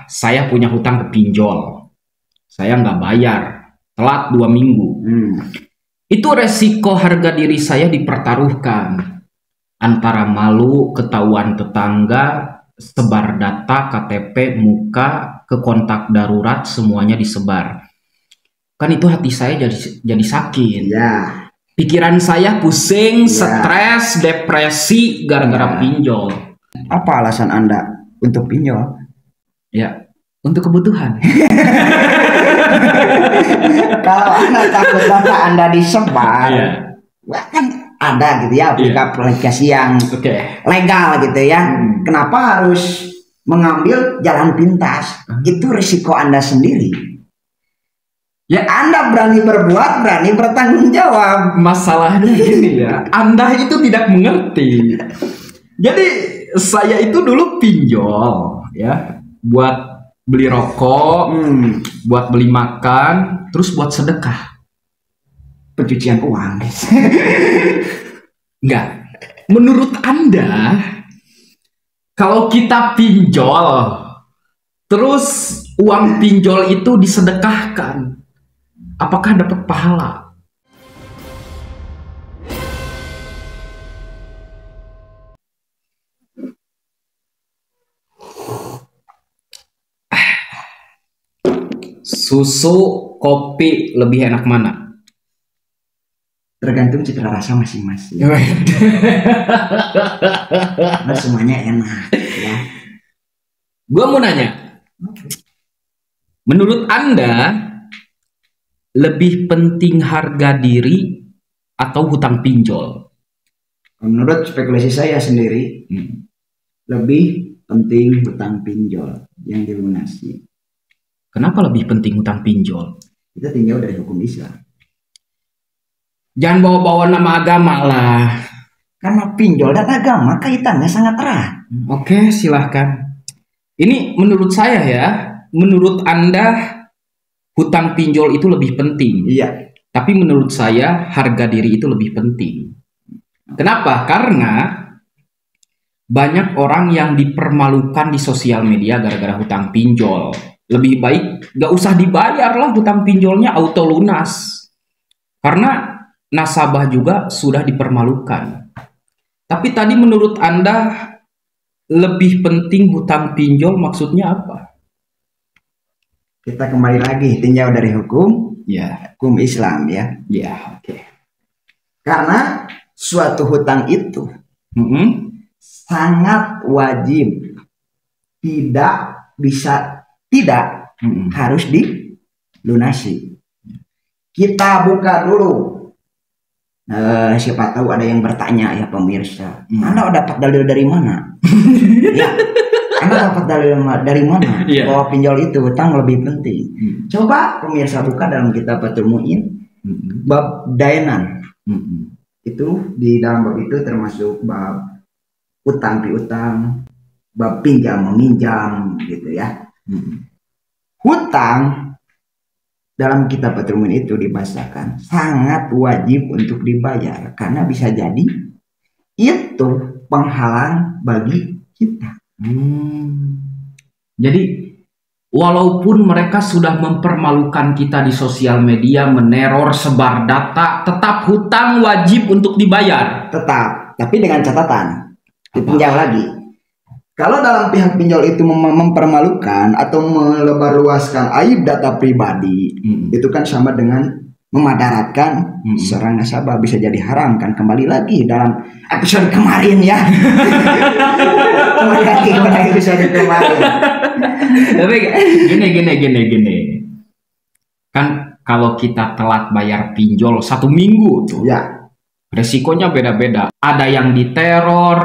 saya punya hutang ke pinjol, saya nggak bayar, telat 2 minggu. Itu resiko harga diri saya dipertaruhkan antara malu ketahuan tetangga, sebar data, KTP, muka, ke kontak darurat, semuanya disebar. Kan itu hati saya jadi sakit. Ya. Pikiran saya pusing, stres, depresi gara-gara pinjol. Apa alasan Anda untuk pinjol? Ya, untuk kebutuhan. Kalau Anda takut data Anda disebar, kan ada gitu ya aplikasi yang legal gitu ya. Kenapa harus mengambil jalan pintas? Itu risiko Anda sendiri. Ya, Anda berani berbuat, berani bertanggung jawab. Masalahnya gini ya, Anda itu tidak mengerti. Jadi saya itu dulu pinjol ya, buat beli rokok, buat beli makan, terus buat sedekah. Pencucian uang. Enggak. Menurut Anda, kalau kita pinjol, terus uang pinjol itu disedekahkan, apakah dapat pahala? Susu, kopi lebih enak mana? Tergantung cita rasa masing-masing. Nah, semuanya enak ya. Gua mau nanya, menurut Anda lebih penting harga diri atau hutang pinjol? Menurut spekulasi saya sendiri, lebih penting hutang pinjol yang dilunasi. Kenapa lebih penting hutang pinjol? Kita tinjau dari hukum Islam. Jangan bawa-bawa nama agama lah. Karena pinjol dan agama kaitannya sangat erat. Oke, silahkan. Ini menurut saya ya, menurut Anda hutang pinjol itu lebih penting. Iya. Tapi menurut saya harga diri itu lebih penting. Kenapa? Karena banyak orang yang dipermalukan di sosial media gara-gara hutang pinjol. Lebih baik gak usah dibayar lah hutang pinjolnya, auto lunas. Karena nasabah juga sudah dipermalukan. Tapi tadi menurut Anda lebih penting hutang pinjol maksudnya apa? Kita kembali lagi tinjau dari hukum, hukum Islam ya. Oke. Karena suatu hutang itu sangat wajib, tidak harus dilunasi. Kita buka dulu. Siapa tahu ada yang bertanya ya pemirsa, Anda dapat dalil dari mana? Ya, Anda dapat dalil dari mana bahwa pinjol itu hutang lebih penting? Coba pemirsa buka dalam kitab Fathul Mu'in bab dainan. Itu di dalam bab itu termasuk bab utang piutang, bab pinjam meminjam gitu ya. Hutang dalam kitab Fathul Mu'in itu dibahasakan sangat wajib untuk dibayar karena bisa jadi itu penghalang bagi kita. Jadi walaupun mereka sudah mempermalukan kita di sosial media, meneror, sebar data, tetap hutang wajib untuk dibayar. Tetap, tapi dengan catatan ditinjau lagi. Kalau dalam pihak pinjol itu mempermalukan atau melebarluaskan aib data pribadi, itu kan sama dengan memadaratkan seorang nasabah, bisa jadi haram kan. Kembali lagi dalam episode kemarin ya. Kembali lagi pada episode kemarin. Tapi gini. Kan kalau kita telat bayar pinjol 1 minggu tuh, resikonya beda-beda. Ada yang diteror,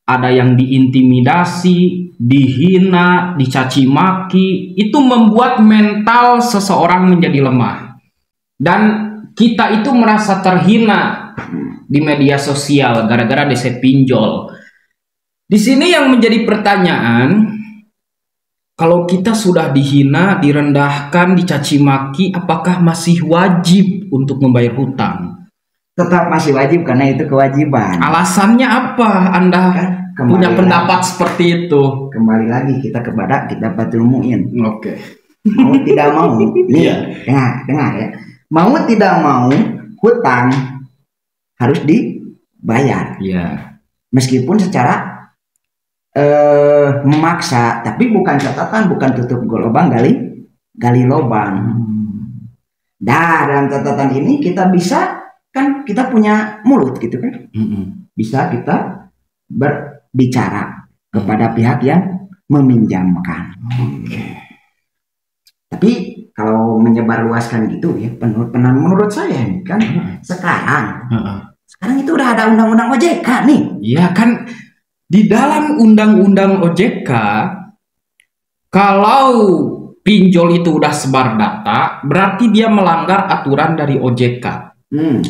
ada yang diintimidasi, dihina, dicaci maki. Itu membuat mental seseorang menjadi lemah. Dan kita itu merasa terhina di media sosial gara-gara DC pinjol. Di sini yang menjadi pertanyaan, kalau kita sudah dihina, direndahkan, dicaci maki, apakah masih wajib untuk membayar hutang? Tetap masih wajib karena itu kewajiban. Alasannya apa Anda? punya pendapat seperti itu. Kembali lagi kita kepada Kitabatul Mu'in. Oke. Mau tidak mau, nih, dengar ya. Mau tidak mau, hutang harus dibayar. Iya. Meskipun secara memaksa, tapi bukan catatan, bukan tutup lubang gali lubang. Nah, dalam catatan ini kita bisa, kan kita punya mulut gitu kan, bisa kita berbicara kepada pihak yang meminjamkan. Tapi kalau menyebarluaskan gitu ya, menurut saya nih kan, sekarang itu udah ada undang-undang OJK nih. Iya kan, di dalam undang-undang OJK, kalau pinjol itu udah sebar data, berarti dia melanggar aturan dari OJK.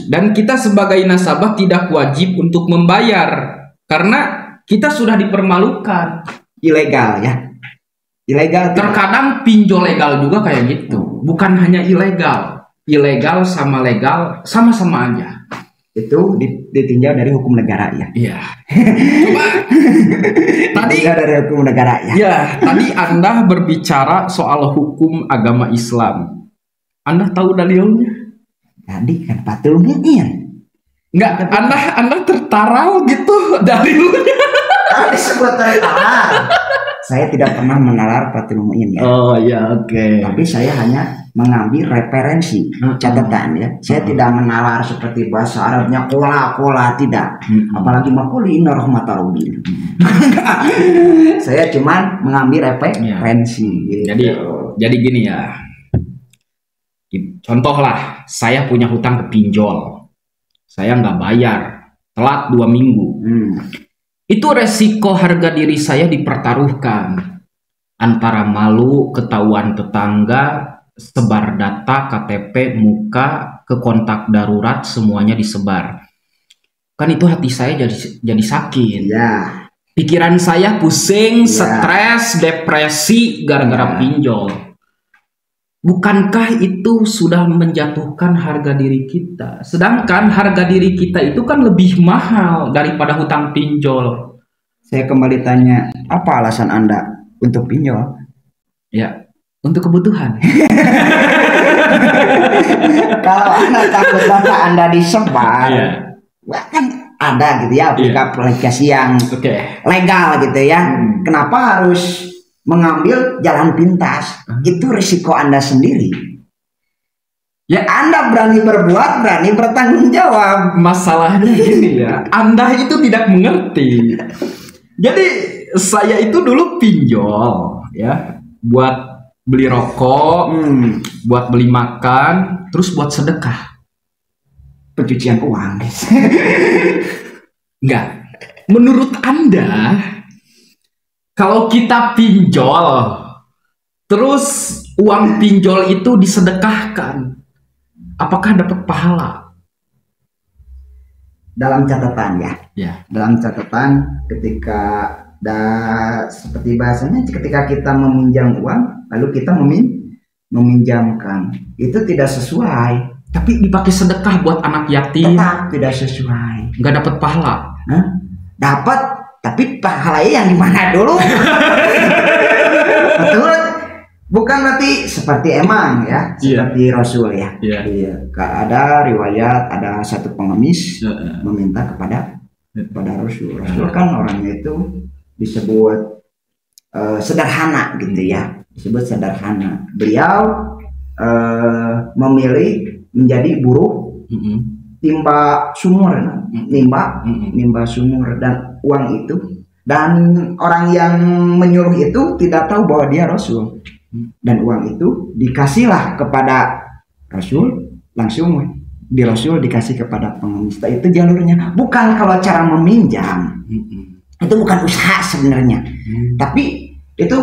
Dan kita sebagai nasabah tidak wajib untuk membayar karena kita sudah dipermalukan. Ilegal ya. Ilegal. Terkadang pinjol legal juga kayak gitu. Bukan hanya ilegal. Ilegal sama legal sama-sama aja. Itu ditinjau dari hukum negara ya. Iya. Coba tadi dari hukum negara ya. Ya, tadi Anda berbicara soal hukum agama Islam. Anda tahu dalilnya? Tadi kan Fathul Mu'in. Enggak, Anda tertarau gitu dalilnya. Disebut tertarar. Saya tidak pernah menalar Fathul Mu'in ya. Oh ya, oke. Tapi saya hanya mengambil referensi catatan ya. Saya tidak menalar seperti bahasa Arabnya kola tidak. Apalagi makulina rahmatalubin. Saya cuma mengambil referensi. Gitu. Jadi gini ya. Contohlah, saya punya hutang ke pinjol. Saya nggak bayar, telat 2 minggu. Itu resiko harga diri saya dipertaruhkan antara malu, ketahuan tetangga, sebar data, KTP, muka, ke kontak darurat, semuanya disebar. Kan itu hati saya jadi sakit. Ya. Pikiran saya pusing, stres, depresi gara-gara pinjol. Bukankah itu sudah menjatuhkan harga diri kita? Sedangkan harga diri kita itu kan lebih mahal daripada hutang pinjol. Saya kembali tanya, apa alasan Anda untuk pinjol? Ya, untuk kebutuhan. Kalau Anda takut data Anda disebar, kan ada gitu ya aplikasi yang legal gitu ya. Kenapa harus mengambil jalan pintas? Itu risiko Anda sendiri. Ya, Anda berani berbuat, berani bertanggung jawab. Masalahnya gini ya, Anda itu tidak mengerti. Jadi saya itu dulu pinjol ya, buat beli rokok, buat beli makan, terus buat sedekah. Pencucian uang. Enggak. Menurut Anda, kalau kita pinjol, terus uang pinjol itu disedekahkan, apakah dapat pahala? Dalam catatan ya. Dalam catatan ketika seperti bahasanya, ketika kita meminjam uang, lalu kita meminjamkan, itu tidak sesuai. Tapi dipakai sedekah buat anak yatim, tetap tidak sesuai. Nggak dapat pahala. Dapat, tapi pahalanya yang dimana dulu? Betul. Bukan berarti seperti emang ya, seperti Rasul ya. Ada riwayat, ada satu pengemis meminta kepada Rasul. Rasul kan orangnya itu disebut sederhana gitu ya, disebut sederhana. Beliau memilih menjadi buruh timba sumur, nimba sumur, dan uang itu, dan orang yang menyuruh itu tidak tahu bahwa dia Rasul, dan uang itu dikasihlah kepada Rasul, langsung di Rasul dikasih kepada pengemis. Itu jalurnya. Bukan kalau cara meminjam itu bukan usaha sebenarnya, tapi itu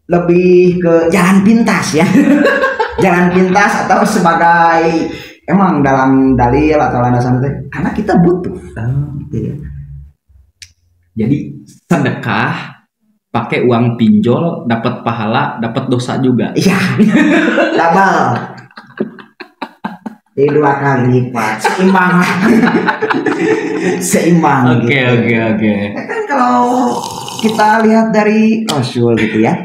lebih ke jalan pintas ya. Jalan pintas atau sebagai emang dalam dalil atau landasan itu, karena kita butuh. Gitu ya. Jadi sedekah pakai uang pinjol, dapat pahala, dapat dosa juga. Iya. Double. Jadi 2 kali lipat, seimbang. Seimbang. Oke. Kan kalau kita lihat dari Rasul gitu ya.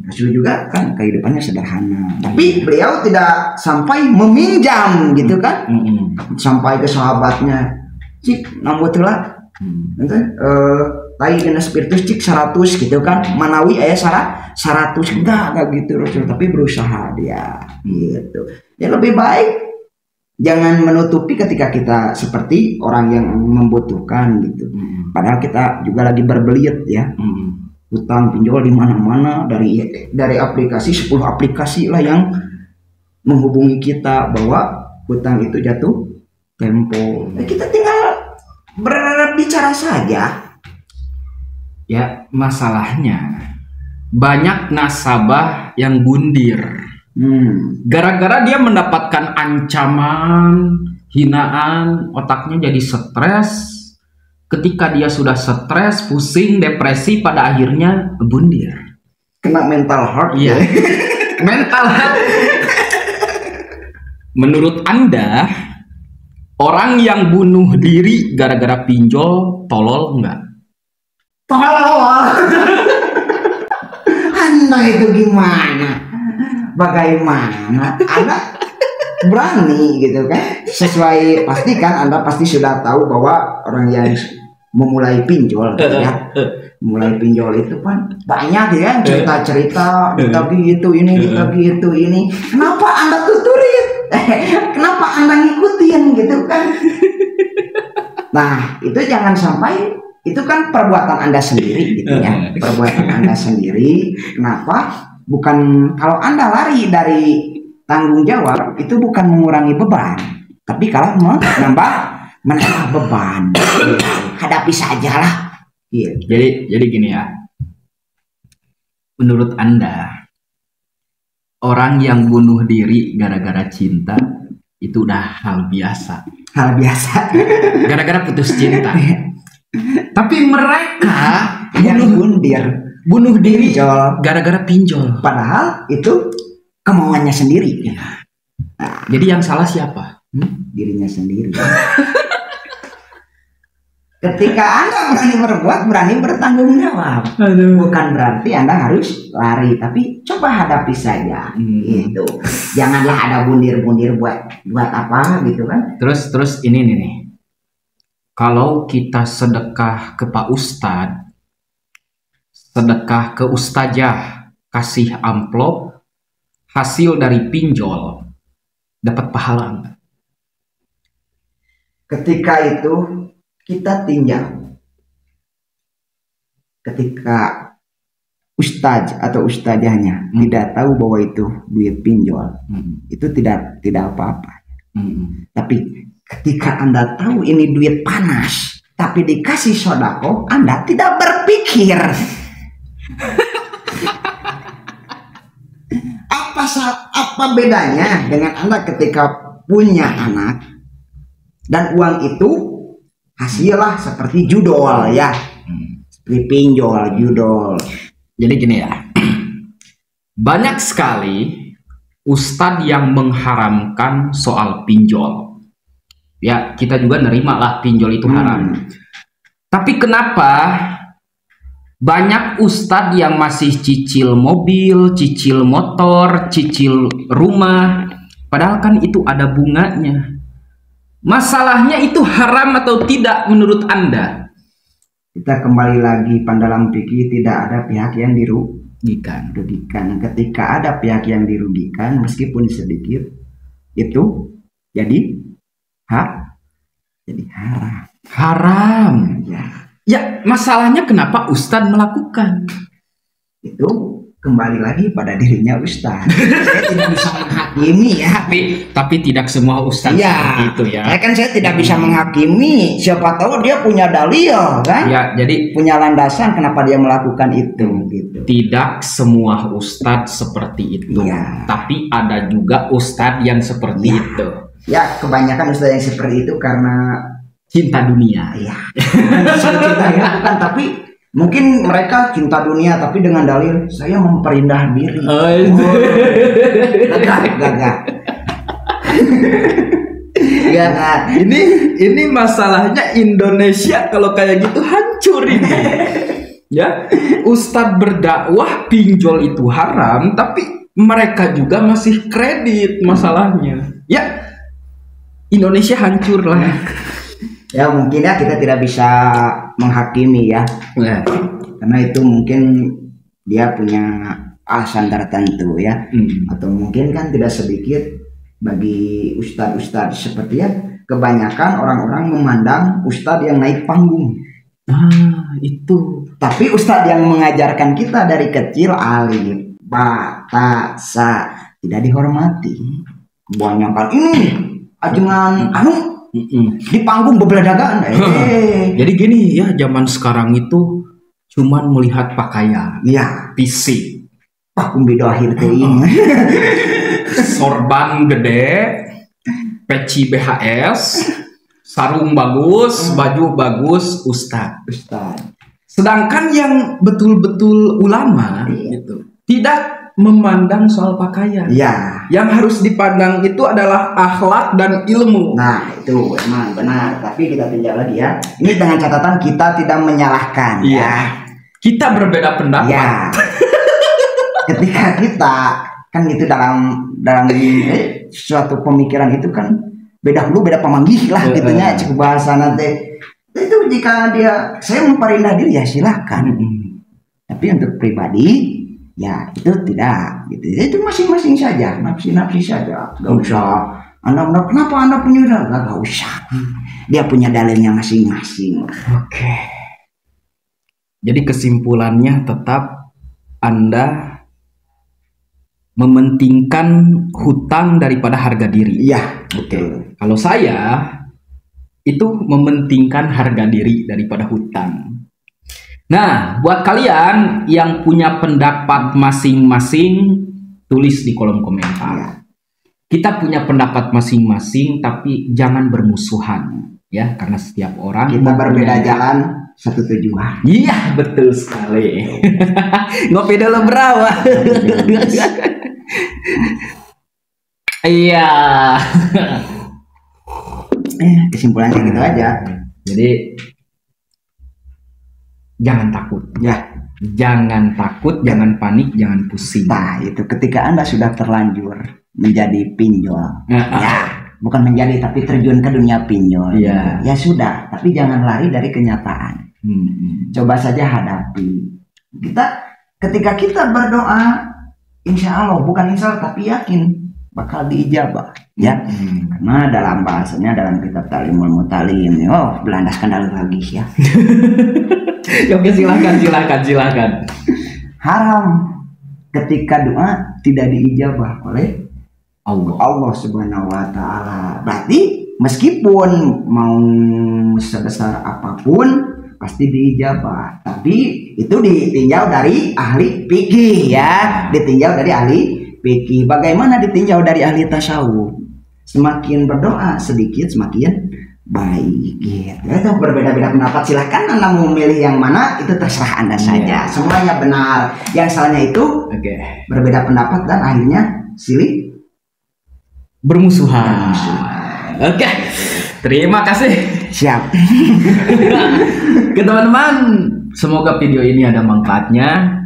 Rasul juga kan kehidupannya sederhana, tapi beliau tidak sampai meminjam gitu kan. Sampai ke sahabatnya, cik nambutlah tai kena spiritus cik 100 gitu kan, manawi ayah 100 enggak gitu Rasul, tapi berusaha dia gitu. Ya lebih baik jangan menutupi ketika kita seperti orang yang membutuhkan gitu. Padahal kita juga lagi berbelit ya. Utang pinjol di mana-mana, dari aplikasi 10 aplikasi lah yang menghubungi kita bahwa hutang itu jatuh tempo. Kita tinggal berbicara saja. Ya, masalahnya banyak nasabah yang bundir. Gara-gara dia mendapatkan ancaman, hinaan, otaknya jadi stres. Ketika dia sudah stres, pusing, depresi, pada akhirnya bundir. Kena mental heart. Iya. Mental heart. Menurut Anda, orang yang bunuh diri gara-gara pinjol tolol enggak? Tolol. Anda itu gimana? Bagaimana? Anda berani gitu kan? Sesuai pasti kan Anda pasti sudah tahu bahwa orang yang memulai pinjol gitu ya. Mulai pinjol itu kan banyak ya cerita-cerita, ditagih itu ini, ditagih itu ini. Kenapa Anda tuturin? Kenapa Anda ngikutin gitu kan? Nah, itu jangan sampai, itu kan perbuatan Anda sendiri gitu ya. Perbuatan Anda sendiri. Kenapa? Bukan, kalau Anda lari dari tanggung jawab itu bukan mengurangi beban, tapi kalau menambah beban. Hadapi sajalah. Iya. Jadi gini ya. Menurut Anda, orang yang bunuh diri gara-gara cinta itu udah hal biasa. Hal biasa. Gara-gara putus cinta. Tapi mereka yang bunuh diri gara-gara pinjol. Padahal itu kemauannya sendiri. Nah, jadi yang salah siapa? Dirinya sendiri. Ketika Anda berani berbuat, berani bertanggung jawab. Bukan berarti Anda harus lari, tapi coba hadapi saja. Gitu. Janganlah ada bundir-bundir buat apa gitu kan. Terus ini nih. Kalau kita sedekah ke Pak Ustadz, sedekah ke ustazah, kasih amplop hasil dari pinjol, dapat pahala enggak? Ketika itu kita tinjau, ketika ustaz atau ustazahnya tidak tahu bahwa itu duit pinjol, itu tidak apa-apa. Tapi ketika Anda tahu ini duit panas, tapi dikasih sodako, Anda tidak berpikir. Apa bedanya dengan Anda ketika punya anak dan uang itu hasillah seperti judol ya, seperti pinjol, judol. Jadi gini ya, banyak sekali ustadz yang mengharamkan soal pinjol. Ya, kita juga nerima lah pinjol itu haram. Tapi kenapa banyak ustadz yang masih cicil mobil, cicil motor, cicil rumah, padahal kan itu ada bunganya. Masalahnya itu haram atau tidak menurut Anda? Kita kembali lagi dalam fikih, tidak ada pihak yang dirugikan. Ketika ada pihak yang dirugikan meskipun sedikit, itu jadi haram. Haram. Ya, masalahnya kenapa Ustadz melakukan? Itu kembali lagi pada dirinya Ustadz. Saya tidak bisa menghakimi ya. Tapi tidak semua Ustadz seperti itu ya. Saya tidak bisa menghakimi. Siapa tahu dia punya dalil kan? Ya, jadi punya landasan kenapa dia melakukan itu. Gitu. Tidak semua Ustadz seperti itu. Ya. Tapi ada juga Ustadz yang seperti itu. Ya, kebanyakan Ustadz yang seperti itu karena cinta dunia. Iya. Cinta ya, bukan, tapi mungkin mereka cinta dunia tapi dengan dalil saya memperindah diri. Gagah. Ya kan? Ini masalahnya Indonesia kalau kayak gitu hancur ini. Ya, Ustadz berdakwah pinjol itu haram, tapi mereka juga masih kredit masalahnya. Ya, Indonesia hancur lah. Ya mungkin ya kita tidak bisa menghakimi ya. Karena itu mungkin dia punya alasan tertentu ya. Atau mungkin kan tidak sedikit bagi ustadz-ustadz seperti ya, kebanyakan orang-orang memandang ustadz yang naik panggung. Itu. Tapi ustadz yang mengajarkan kita dari kecil alif, ba, ta, sa tidak dihormati. Kebanyakan ini ajengan di panggung beberadagaan. Jadi gini ya, zaman sekarang itu cuman melihat pakaian, ya, fisik. Kumbido akhir ini. Sorban gede, peci BHS, sarung bagus, baju bagus, ustadz. Sedangkan yang betul-betul ulama gitu tidak memandang soal pakaian. Ya. Yang harus dipandang itu adalah akhlak dan ilmu. Nah itu emang benar. Tapi kita tinjau lagi ya. Ini dengan catatan kita tidak menyalahkan. Ya. Kita berbeda pendapat. Ya. Ketika kita kan itu dalam suatu pemikiran itu kan beda hulu beda pemanggih lah gitunya cukup bahasa nanti itu jika dia saya memperindah diri ya silahkan. Tapi untuk pribadi ya itu tidak gitu, itu masing-masing saja, nafsi saja, gak usah anda kenapa anda punya gak usah, dia punya dalilnya masing-masing. Oke. Jadi kesimpulannya tetap anda mementingkan hutang daripada harga diri. Iya, betul. Kalau saya itu mementingkan harga diri daripada hutang. Nah, buat kalian yang punya pendapat masing-masing, tulis di kolom komentar. Ya. Kita punya pendapat masing-masing, tapi jangan bermusuhan, ya, karena setiap orang kita berbeda jalan, satu tujuan. Iya, betul sekali. Ngopi dulu berawa. Iya. Kesimpulannya gitu aja. Jadi jangan takut. Ya, jangan takut, jangan panik, jangan pusing. Nah, itu ketika Anda sudah terlanjur menjadi pinjol. Ya, bukan menjadi tapi terjun ke dunia pinjol. Ya. Ya sudah, tapi jangan lari dari kenyataan. Coba saja hadapi. Ketika kita berdoa, insya Allah, bukan insya Allah tapi yakin bakal diijabah, ya. Karena dalam bahasanya dalam kitab Talimul Mutalim, berlandaskan dalil lagi ya. Oke, silakan. Haram ketika doa tidak diijabah oleh Allah Subhanahu wa taala. Berarti meskipun mau sebesar apapun pasti diijabah, tapi itu ditinjau dari ahli fikih ya, ditinjau dari ahli fikih. Bagaimana ditinjau dari ahli tasawuf? Semakin berdoa sedikit semakin baik gitu. Itu berbeda-beda pendapat, silahkan Anda mau memilih yang mana itu terserah Anda saja. Semuanya benar. Yang salahnya itu berbeda pendapat dan akhirnya silih bermusuhan. Oke. Terima kasih. Siap. Ke teman-teman, semoga video ini ada manfaatnya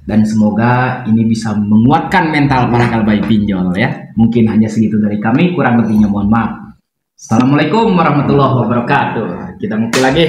dan semoga ini bisa menguatkan mental para kalbai pinjol ya. Mungkin hanya segitu dari kami, kurang lebihnya mohon maaf. Assalamualaikum warahmatullahi wabarakatuh. Kita ngopi lagi.